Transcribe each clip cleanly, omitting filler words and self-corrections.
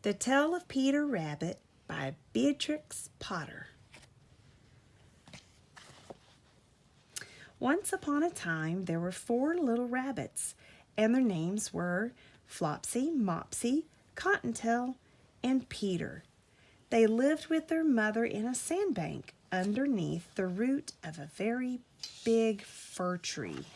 The Tale of Peter Rabbit by Beatrix Potter. Once upon a time, there were 4 little rabbits, and their names were Flopsy, Mopsy, Cottontail, and Peter. They lived with their mother in a sandbank underneath the root of a very big fir tree.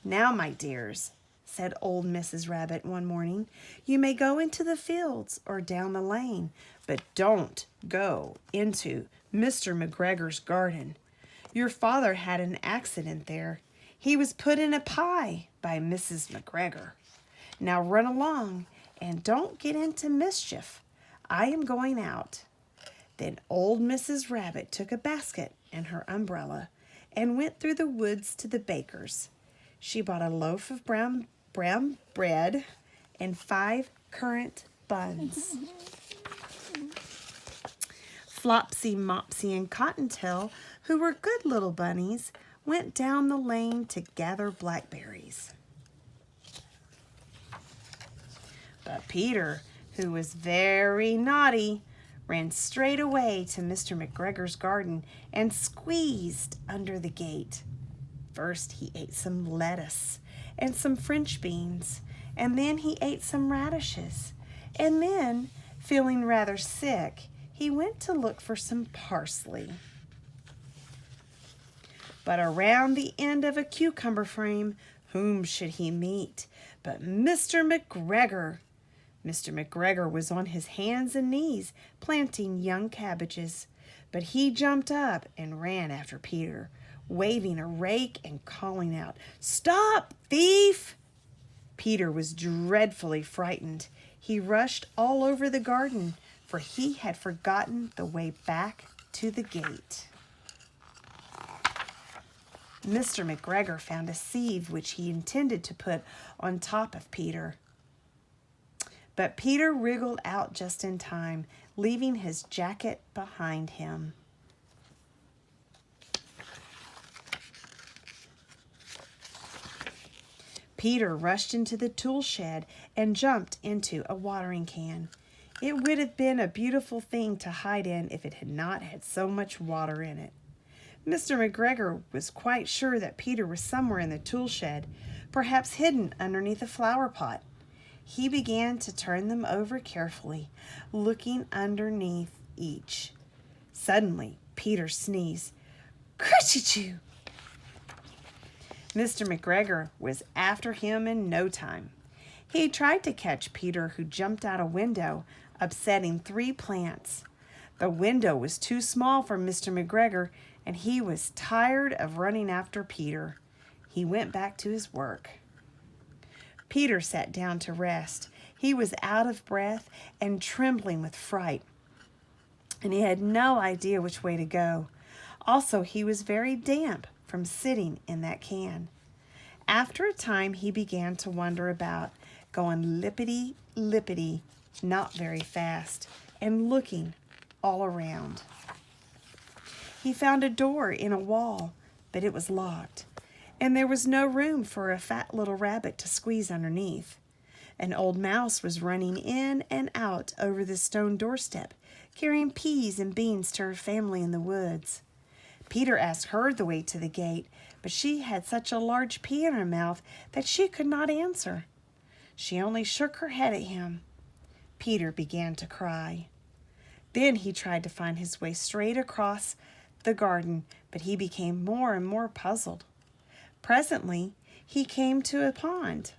"Now, my dears," said old Mrs. Rabbit one morning, "you may go into the fields or down the lane, but don't go into Mr. McGregor's garden. Your father had an accident there. He was put in a pie by Mrs. McGregor. Now run along and don't get into mischief. I am going out." Then old Mrs. Rabbit took a basket and her umbrella and went through the woods to the baker's. She bought a loaf of brown bread and 5 currant buns. Flopsy, Mopsy, and Cottontail, who were good little bunnies, went down the lane to gather blackberries. But Peter, who was very naughty, ran straight away to Mr. McGregor's garden and squeezed under the gate. First he ate some lettuce and some French beans, and then he ate some radishes, and then, feeling rather sick, he went to look for some parsley. But around the end of a cucumber frame, whom should he meet but Mr. McGregor? Mr. McGregor was on his hands and knees planting young cabbages, but he jumped up and ran after Peter, waving a rake and calling out, "Stop, thief!" Peter was dreadfully frightened. He rushed all over the garden, for he had forgotten the way back to the gate. Mr. McGregor found a sieve which he intended to put on top of Peter. But Peter wriggled out just in time, leaving his jacket behind him. Peter rushed into the tool shed and jumped into a watering can. It would have been a beautiful thing to hide in if it had not had so much water in it. Mr. McGregor was quite sure that Peter was somewhere in the tool shed, perhaps hidden underneath a flower pot. He began to turn them over carefully, looking underneath each. Suddenly, Peter sneezed. "Kerchoo!" Mr. McGregor was after him in no time. He tried to catch Peter, who jumped out a window, upsetting 3 plants. The window was too small for Mr. McGregor, and he was tired of running after Peter. He went back to his work. Peter sat down to rest. He was out of breath and trembling with fright, and he had no idea which way to go. Also, he was very damp from sitting in that can. After a time, he began to wander about, going lippity-lippity, not very fast, and looking all around. He found a door in a wall, but it was locked, and there was no room for a fat little rabbit to squeeze underneath. An old mouse was running in and out over the stone doorstep, carrying peas and beans to her family in the woods. Peter asked her the way to the gate, but she had such a large pea in her mouth that she could not answer. She only shook her head at him. Peter began to cry. Then he tried to find his way straight across the garden, but he became more and more puzzled. Presently, he came to a pond.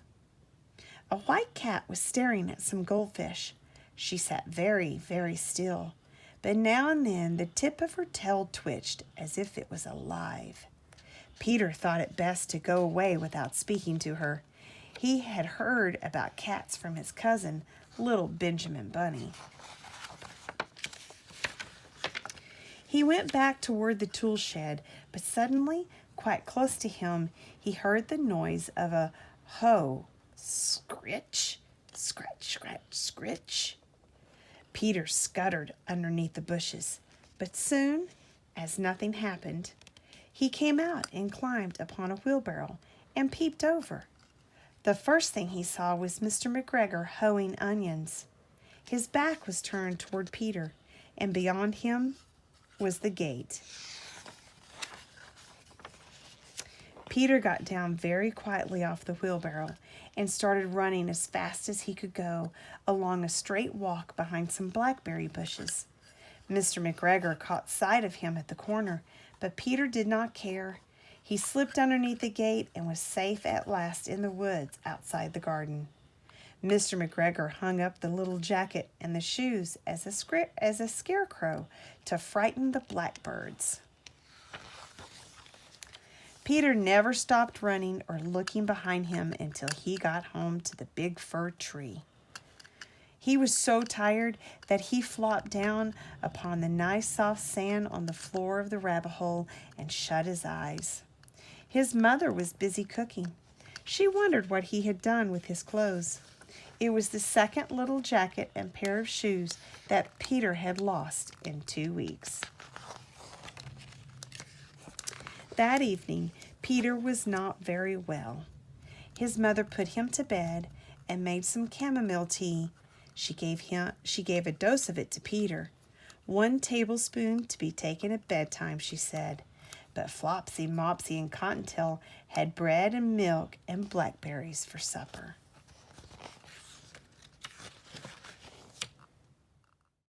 A white cat was staring at some goldfish. She sat very, very still, but now and then the tip of her tail twitched as if it was alive. Peter thought it best to go away without speaking to her. He had heard about cats from his cousin, little Benjamin Bunny. He went back toward the tool shed, but suddenly, quite close to him, he heard the noise of a hoe. Scritch, scratch, scratch, scritch. Peter scuttered underneath the bushes, but soon, as nothing happened, he came out and climbed upon a wheelbarrow and peeped over. The first thing he saw was Mr. McGregor hoeing onions. His back was turned toward Peter, and beyond him was the gate. Peter got down very quietly off the wheelbarrow and started running as fast as he could go along a straight walk behind some blackberry bushes. Mr. McGregor caught sight of him at the corner, but Peter did not care. He slipped underneath the gate and was safe at last in the woods outside the garden. Mr. McGregor hung up the little jacket and the shoes as a scarecrow to frighten the blackbirds. Peter never stopped running or looking behind him until he got home to the big fir tree. He was so tired that he flopped down upon the nice soft sand on the floor of the rabbit hole and shut his eyes. His mother was busy cooking. She wondered what he had done with his clothes. It was the second little jacket and pair of shoes that Peter had lost in 2 weeks. That evening, Peter was not very well. His mother put him to bed and made some chamomile tea. She gave a dose of it to Peter. 1 tablespoon to be taken at bedtime, she said. But Flopsy, Mopsy, and Cottontail had bread and milk and blackberries for supper.